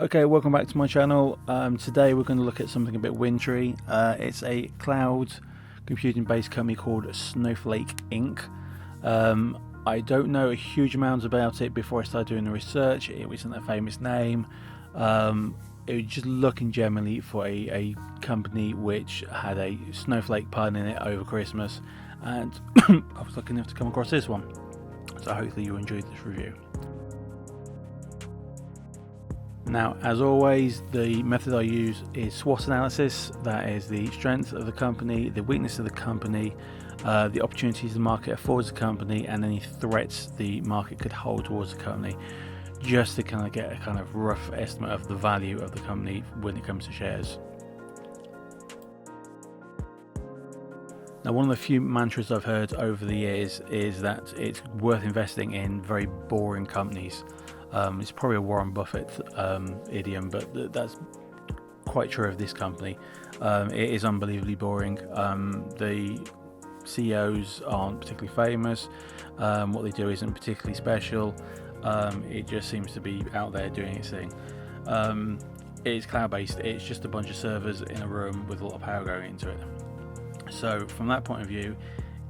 Okay, welcome back to my channel. Today we're going to look at something a bit wintry. It's a cloud computing based company called Snowflake Inc. I don't know a huge amount about it before I started doing the research. It wasn't a famous name. It was just looking generally for a company which had a snowflake pun in it over Christmas, and I was lucky enough to come across this one. So hopefully you enjoyed this review. Now, as always, the method I use is SWOT analysis. That is the strength of the company, the weakness of the company, the opportunities the market affords the company, and any threats the market could hold towards the company, just to kind of get a kind of rough estimate of the value of the company when it comes to shares. Now, one of the few mantras I've heard over the years is that it's worth investing in very boring companies. It's probably a Warren Buffett idiom, but that's quite true of this company. It is unbelievably boring. The CEOs aren't particularly famous. What they do isn't particularly special. It just seems to be out there doing its thing. It is cloud-based. It's just a bunch of servers in a room with a lot of power going into it. So from that point of view,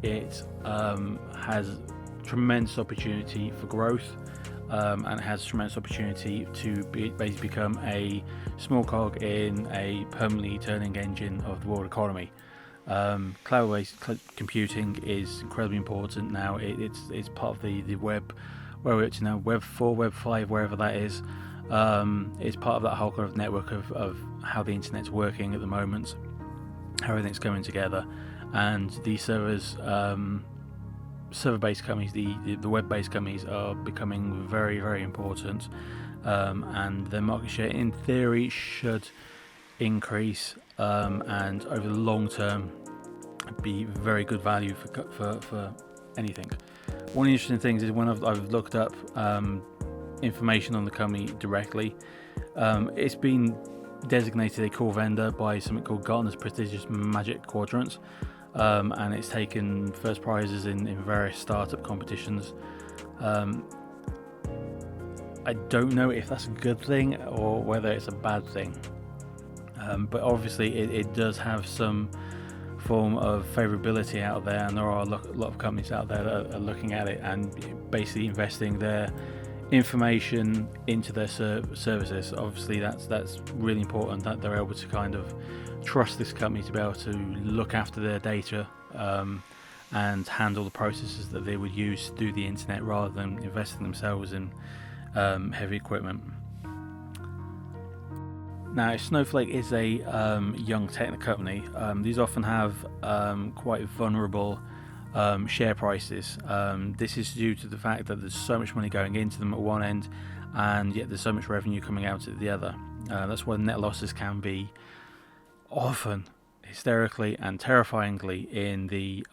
it has tremendous opportunity for growth. And it has tremendous opportunity to basically become a small cog in a permanently turning engine of the world economy. Cloud-based computing is incredibly important now. It's part of the web, where we're up to now, Web 4, Web 5, wherever that is. It's part of that whole kind of network of how the internet's working at the moment, how everything's coming together, and these server-based companies, the web-based companies, are becoming very, very important, and their market share in theory should increase, and over the long term be very good value for anything. One of the interesting things is when I've looked up information on the company directly, it's been designated a core vendor by something called Gartner's prestigious Magic Quadrant. And it's taken first prizes in various startup competitions. I don't know if that's a good thing or whether it's a bad thing, but obviously it does have some form of favorability out there, and there are a lot of companies out there that are looking at it and basically investing their information into their services. Obviously that's really important, that they're able to kind of trust this company to be able to look after their data and handle the processes that they would use through the internet, rather than investing themselves in heavy equipment. Now, Snowflake is a young tech company. These often have quite vulnerable share prices. This is due to the fact that there's so much money going into them at one end, and yet there's so much revenue coming out at the other. That's why net losses can be often hysterically and terrifyingly in the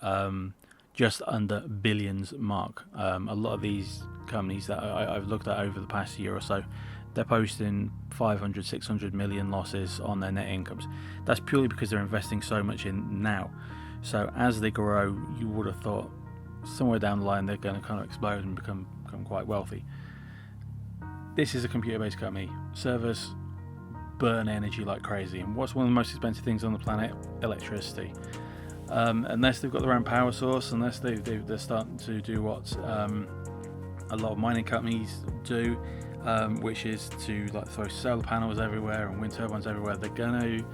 just under billions mark. A lot of these companies that I've looked at over the past year or so, they're posting 500, 600 million losses on their net incomes. That's purely because they're investing so much in now. So as they grow, you would have thought somewhere down the line they're going to kind of explode and become quite wealthy. This is a computer-based company. Servers burn energy like crazy, and what's one of the most expensive things on the planet? Electricity. Unless they've got their own power source, unless they're starting to do what a lot of mining companies do, which is to like throw solar panels everywhere and wind turbines everywhere, they're going to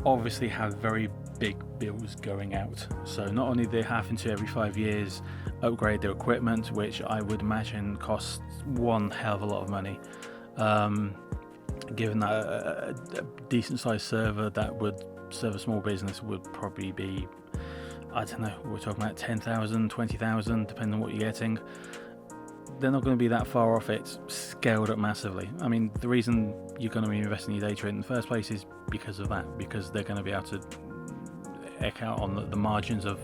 obviously have very big bills going out. So not only they're having to every 5 years upgrade their equipment, which I would imagine costs one hell of a lot of money, given that a decent sized server that would serve a small business would probably be, I don't know, we're talking about 10,000, 20,000, depending on what you're getting. They're not going to be that far off it, scaled up massively. I mean, the reason you're going to be investing your data in the first place is because of that, because they're going to be able to eke out on the margins of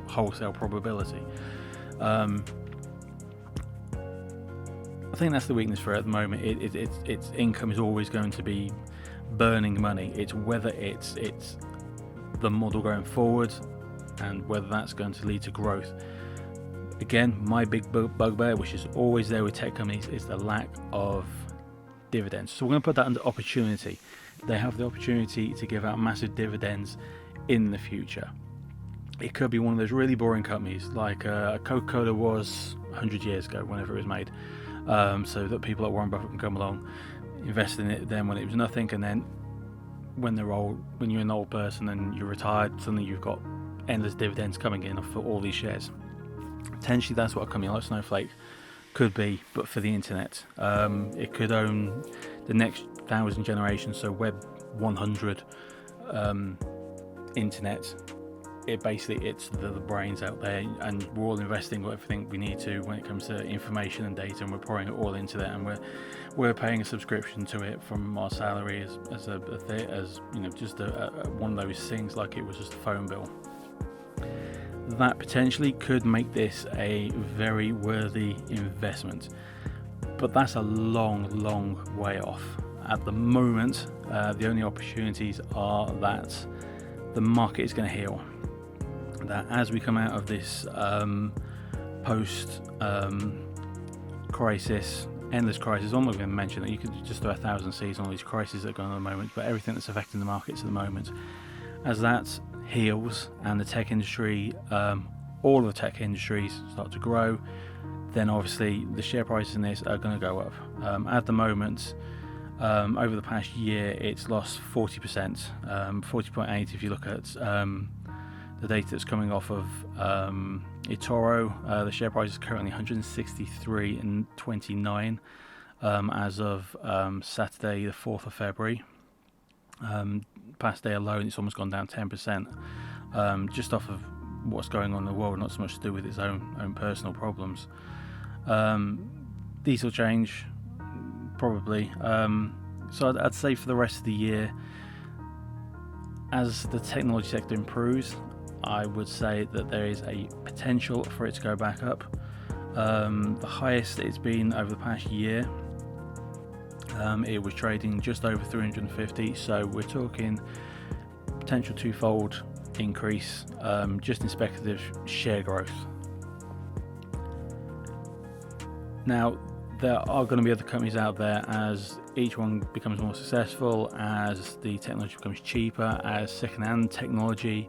wholesale probability. I think that's the weakness for it at the moment. Its income is always going to be burning money. It's whether it's the model going forward and whether that's going to lead to growth. Again, my big bugbear, which is always there with tech companies, is the lack of dividends. So we're going to put that under opportunity. They have the opportunity to give out massive dividends in the future. It could be one of those really boring companies like Coca-Cola was 100 years ago, whenever it was made, so that people like Warren Buffett can come along, invest in it then when it was nothing, and then when they're old, when you're an old person and you're retired, suddenly you've got endless dividends coming in for all these shares. Potentially that's what a company like Snowflake could be, but for the internet. It could own the next 1,000 generations, so Web 100 internet. It's the brains out there, and we're all investing everything we need to when it comes to information and data, and we're pouring it all into that, and we're paying a subscription to it from our salary as you know, just one of those things, like it was just a phone bill. That potentially could make this a very worthy investment, but that's a long way off. At the moment, the only opportunities are that the market is going to heal, that as we come out of this post crisis, endless crisis, I'm not going to mention that you could just throw 1,000 C's on all these crises that are going on at the moment, but everything that's affecting the markets at the moment, as that heals and the tech industry, all of the tech industries start to grow, then obviously the share prices in this are going to go up. At the moment, over the past year, it's lost 40%, 40.8 if you look at the data that's coming off of eToro. The share price is currently 163.29 as of Saturday the 4th of February. Past day alone, it's almost gone down 10%, just off of what's going on in the world, not so much to do with its own personal problems. These will change probably, so I'd say for the rest of the year, as the technology sector improves, I would say that there is a potential for it to go back up. The highest it's been over the past year, it was trading just over 350, so we're talking potential twofold increase just in speculative share growth. Now, there are going to be other companies out there as each one becomes more successful, as the technology becomes cheaper, as second-hand technology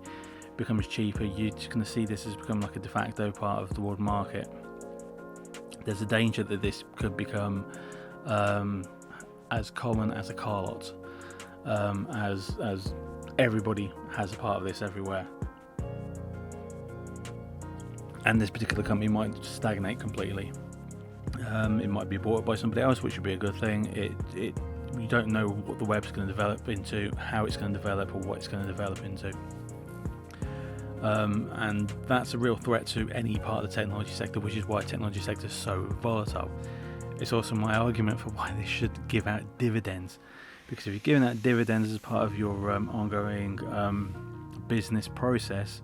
becomes cheaper. You're just going to see this has become like a de facto part of the world market. There's a danger that this could become as common as a car lot, as everybody has a part of this everywhere, and this particular company might stagnate completely. It might be bought by somebody else, which would be a good thing. You don't know what the web's going to develop into, how it's going to develop, or what it's going to develop into. And that's a real threat to any part of the technology sector, which is why the technology sector is so volatile. It's also my argument for why they should give out dividends, because if you're giving out dividends as part of your ongoing business process,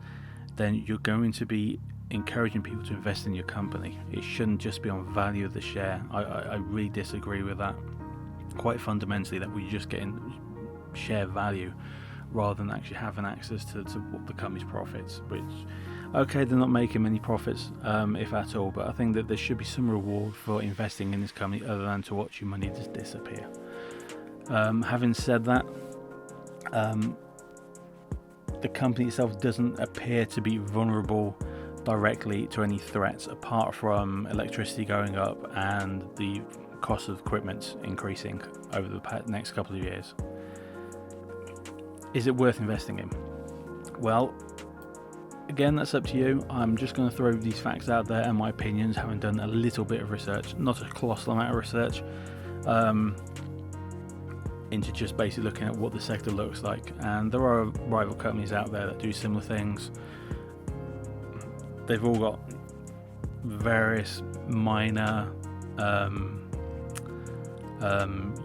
then you're going to be encouraging people to invest in your company. It shouldn't just be on value of the share. I really disagree with that quite fundamentally, that we're just getting share value rather than actually having access to what the company's profits, which, okay, they're not making many profits, if at all, but I think that there should be some reward for investing in this company other than to watch your money just disappear. Having said that, the company itself doesn't appear to be vulnerable directly to any threats apart from electricity going up and the cost of equipment increasing over the next couple of years. Is it worth investing in? Well, again, that's up to you. I'm just going to throw these facts out there and my opinions, having done a little bit of research, not a colossal amount of research, into just basically looking at what the sector looks like. And there are rival companies out there that do similar things. They've all got various minor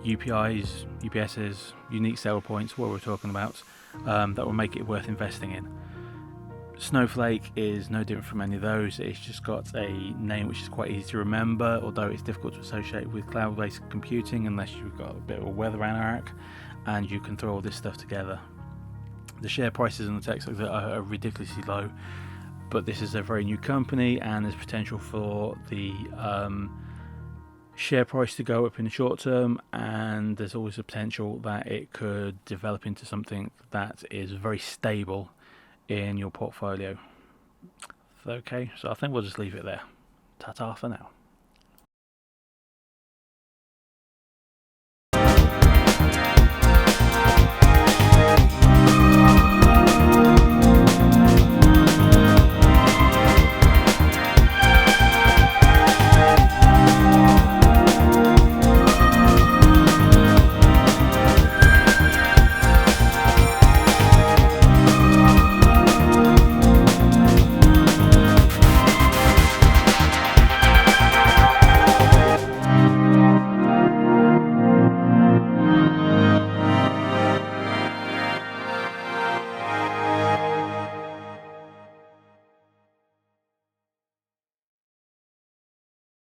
UPIs, UPSs, unique sell points, what we're talking about, that will make it worth investing in. Snowflake is no different from any of those. It's just got a name which is quite easy to remember, although it's difficult to associate with cloud-based computing unless you've got a bit of a weather anorak and you can throw all this stuff together. The share prices in the tech sector are ridiculously low, but this is a very new company and there's potential for the share price to go up in the short term, and there's always a potential that it could develop into something that is very stable in your portfolio. Okay, so I think we'll just leave it there. Ta-ta for now.